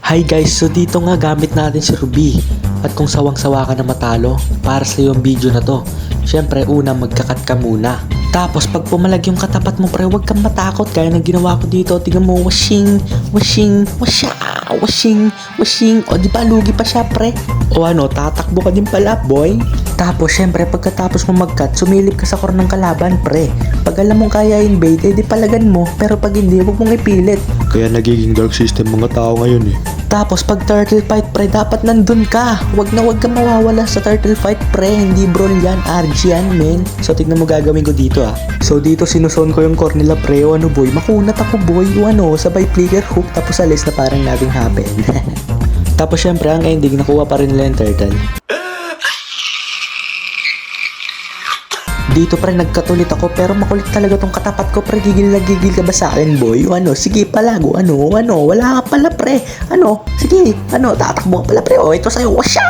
Hi guys, so dito nga gamit natin si Ruby. At kung sawang-sawa ka na matalo, para sa yung video na to, syempre una magkakat ka muna. Tapos pag pumalag yung katapat mo pre, huwag kang matakot gaya ng ginawa ko dito. Tingnan mo, washing, washing, washa, washing, washing. O di ba lugi pa siya pre? O ano, tatakbo ka din pala boy. Tapos syempre pagkatapos mo mag-cut, sumilip ka sa core ng kalaban pre. Pag alam mong kaya invade, edi palagan mo. Pero pag hindi, huwag mong ipilit. Kaya nagiging dark system mga tao ngayon eh. Tapos pag turtle fight pre, dapat nandun ka. Wag ka mawawala sa turtle fight pre. Hindi brawl yan, RG yan men. So tignan mo gagawin ko dito ah. So dito sinuson ko yung core nila pre. O ano boy, makunat ako boy. O ano, sabay flicker hook tapos alis na parang nothing happen. Tapos syempre ang ending nakuha pa rin nila yung turtle. Dito pre nagkatulit ako pero makulit talaga tong katapat ko pre. Gigil na gigil ka ba sa akin boy? O ano, sige palago, ano, wala ka pala pre. Ano, sige, ano, tatakbo ka pala pre. O ito sa'yo, washa!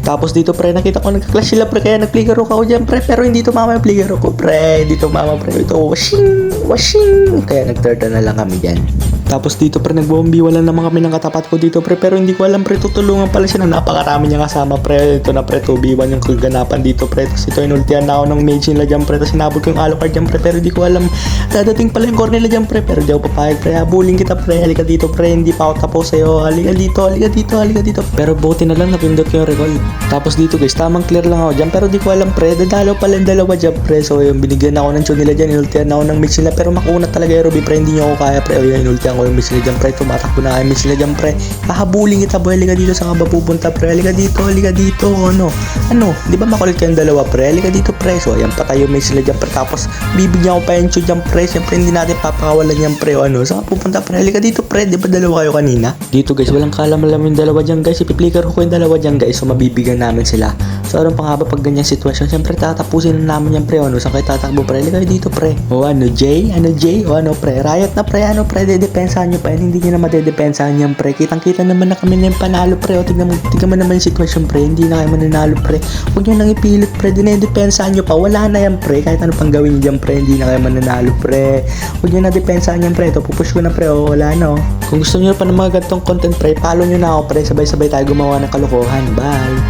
Tapos dito pre nakita ko nagka-clash sila pre kaya nag-flicker hook ako dyan pre. Pero hindi tumama yung flicker hook ko pre. Hindi tumama pre. Ito, washing, washing. Kaya nag-turtle na lang kami dyan. Tapos dito pre nagbombi wala naman kami ng katapat ko dito pre. Pero hindi ko alam pre tutulungan pala siya na napakarami niya kasama pre. Ito na pre 2v1 yung kaganapan dito pre. Tapos ito inultihan na ako ng mage nila dyan pre. Tapos sinabot ko yung Alucard dyan pre. Pero hindi ko alam dadating pala yung core nila dyan pre. Pero di ako papayag pre. Habulin kita pre. Halika dito pre. Hindi pa ako tapos sa'yo. Halika dito, halika dito, halika dito. Pero buti na lang napindot ko yung recall. Tapos dito guys tamang clear lang ako dyan. Pero di ko alam pre. Dadalaw pala yung dalawa dyan pre. So yung binigyan ako ng tune nila dyan. Inultihan ako ng mage nila. Pero makunat talaga yung Ruby pre. Hindi nyo ako kaya pre. O yan inultihan ko yung mage nila dyan pre. Tumatakbo na kayo mage nila dyan pre. Hahabulin kita boy. Halika dito sa kaba pupunta pre. Halika dito, halika dito. Ano? Di ba makulit kayong dalawa pre? Halika dito pre. So ayan patay yung mage nila dyan pre. Tapos bibigyan ko pa yung tune dyan pre. Siyempre hindi natin papakawalan yan pre. O ano? Saan pupunta pre? Halika dito pre. Di ba dalawa kayo kanina? Dito guys walang kalam-alam yung dalawa dyan guys. Ipi-flicker ko yung dalawa dyan guys. So mabibigyan namin sila. So ano pa nga ba pag ganyang sitwasyon? Siyempre tatapusin na namin yan pre. Ano? Saan kayo tatakbo pre? Halika dito pre. O ano Jay? Ano Jay? O ano pre? Riot na pre. Ano pre? Dedepensahan nyo pa yan. Hindi nyo na madedepensahan yan pre. Kitang-kita naman na kami na yung panalo pre. O tignan mo naman yung sitwasyon pre. Hindi na kayo mananalo pre. Huwag nyo nang ipilit pre. Dinedepensahan nyo pa. Wala na yan pre. Kahit ano pang gawin nyo dyan pre. Hindi na kayo mananalo pre. Huwag nyo na depensahan yan pre. Ito pupush ko na pre. O wala na o. Kung gusto nyo pa ng mga ganitong content pre, follow nyo na ako pre. Sabay-sabay tayo gumawa ng kalokohan. Bye!